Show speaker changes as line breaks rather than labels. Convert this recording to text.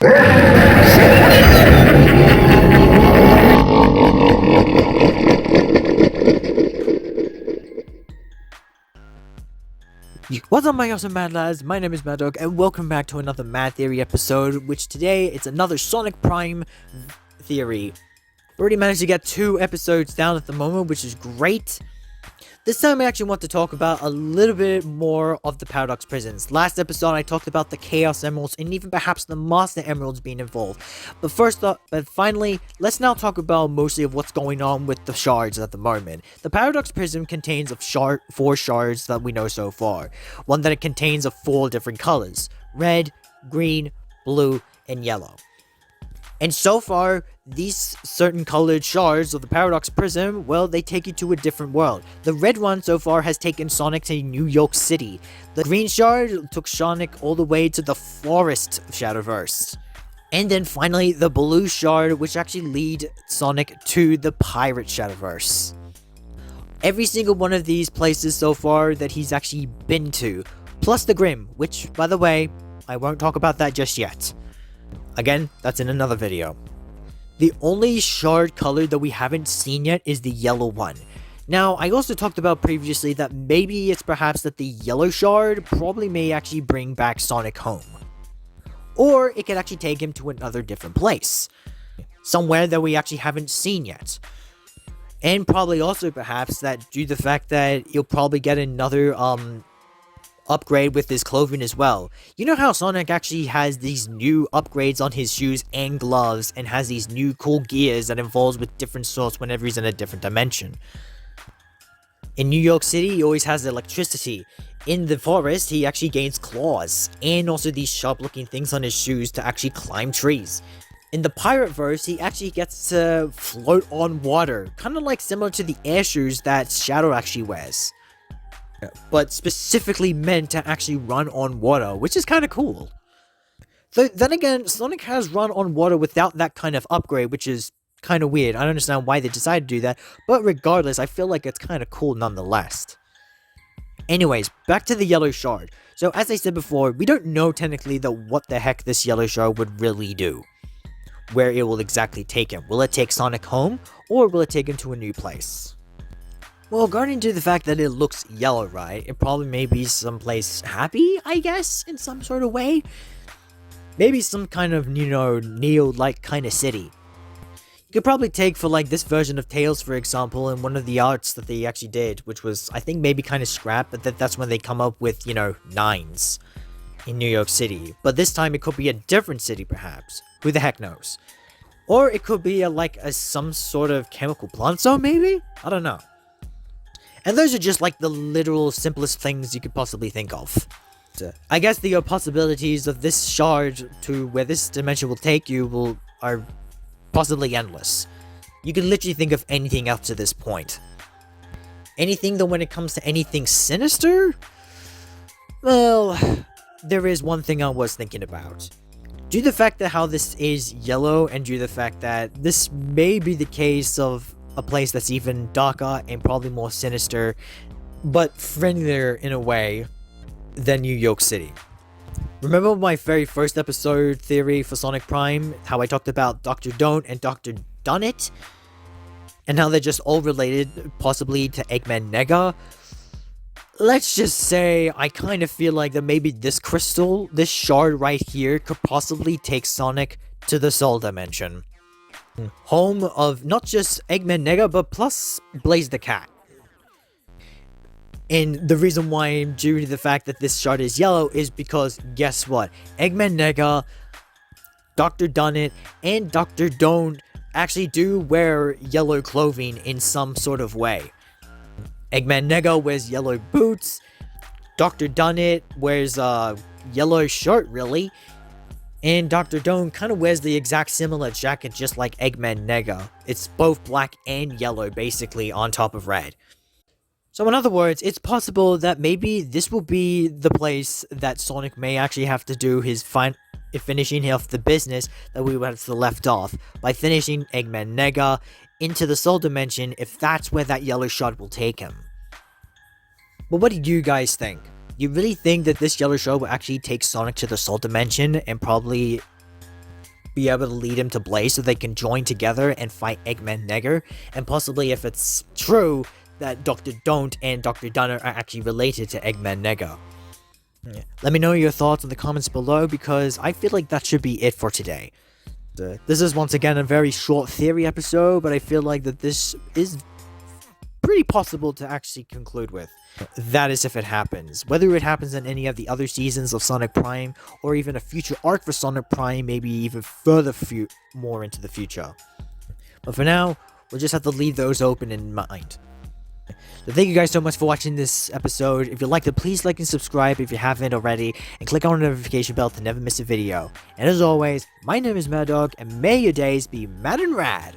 What's up, my awesome mad lads? My name is Mad Dog, and welcome back to another Mad Theory episode, which today it's another Sonic Prime theory. We already managed to get 2 episodes down at the moment, which is great. This time I actually want to talk about a little bit more of the Paradox Prisons. Last episode I talked about the Chaos Emeralds and even perhaps the Master Emeralds being involved. But finally, let's now talk about mostly of what's going on with the shards at the moment. The Paradox Prison contains 4 shards that we know so far. One that it contains of 4 different colors: red, green, blue, and yellow. And so far, these certain colored shards of the Paradox Prism, well, they take you to a different world. The red one so far has taken Sonic to New York City. The green shard took Sonic all the way to the Forest Shadowverse. And then finally, the blue shard, which actually lead Sonic to the Pirate Shadowverse. Every single one of these places so far that he's actually been to, plus the Grim, which, by the way, I won't talk about that just yet. Again, that's in another video. The only shard color that we haven't seen yet is the yellow one. Now, I also talked about previously that maybe it's perhaps that the yellow shard probably may actually bring back Sonic home. Or it could actually take him to another different place. Somewhere that we actually haven't seen yet. And probably also perhaps that due to the fact that you'll probably get another upgrade with his clothing as well. You know how Sonic actually has these new upgrades on his shoes and gloves and has these new cool gears that evolves with different sorts whenever he's in a different dimension. In New York City, he always has electricity. In the forest, he actually gains claws and also these sharp looking things on his shoes to actually climb trees. In the Pirate Verse, he actually gets to float on water, kind of like similar to the air shoes that Shadow actually wears. But specifically meant to actually run on water, which is kind of cool. Then again, Sonic has run on water without that kind of upgrade, which is kind of weird. I don't understand why they decided to do that, but regardless, I feel like it's kind of cool nonetheless. Anyways, back to the yellow shard. So as I said before, we don't know technically what the heck this yellow shard would really do. Where it will exactly take him. Will it take Sonic home, or will it take him to a new place? Well, according to the fact that it looks yellow, right, it probably may be someplace happy, I guess, in some sort of way. Maybe some kind of, Neo-like kind of city. You could probably take for, like, this version of Tails, for example, in one of the arts that they actually did, which was, I think, maybe kind of scrap, but that's when they come up with, nines in New York City. But this time, it could be a different city, perhaps. Who the heck knows? Or it could be, some sort of chemical plant zone, maybe? I don't know. And those are just like the literal simplest things you could possibly think of. I guess the possibilities of this shard to where this dimension will take you are possibly endless. You can literally think of anything up to this point. Anything though when it comes to anything sinister? Well, there is one thing I was thinking about. Due to the fact that how this is yellow and due to the fact that this may be the case of a place that's even darker and probably more sinister, but friendlier in a way than New York City. Remember my very first episode theory for Sonic Prime? How I talked about Dr. Don't and Dr. Dunnit? And how they're just all related, possibly to Eggman Nega? Let's just say I kind of feel like that maybe this crystal, this shard right here, could possibly take Sonic to the Soul Dimension. Home of not just Eggman Nega, but plus Blaze the Cat. And the reason why, due to the fact that this shard is yellow, is because, guess what? Eggman Nega, Dr. Dunnit, and Dr. Don't actually do wear yellow clothing in some sort of way. Eggman Nega wears yellow boots, Dr. Dunnit wears a yellow shirt, really. And Dr. Don't kind of wears the exact similar jacket just like Eggman Nega. It's both black and yellow basically on top of red. So in other words, it's possible that maybe this will be the place that Sonic may actually have to do his finishing off the business that we would have left off by finishing Eggman Nega into the Soul Dimension if that's where that yellow shard will take him. But what do you guys think? You really think that this yellow shard will actually take Sonic to the Soul Dimension and probably be able to lead him to Blaze so they can join together and fight Eggman Negger, and possibly if it's true that Dr. Don't and Dr. Dunner are actually related to Eggman Negger. Let me know your thoughts in the comments below, because I feel like that should be it for today. This is once again a very short theory episode, but I feel like that this is pretty possible to actually conclude with. That is if it happens. Whether it happens in any of the other seasons of Sonic Prime, or even a future arc for Sonic Prime, maybe even further more into the future. But for now, we'll just have to leave those open in mind. So thank you guys so much for watching this episode. If you liked it, please like and subscribe if you haven't already, and click on the notification bell to never miss a video. And as always, my name is Mad Dog, and may your days be mad and rad!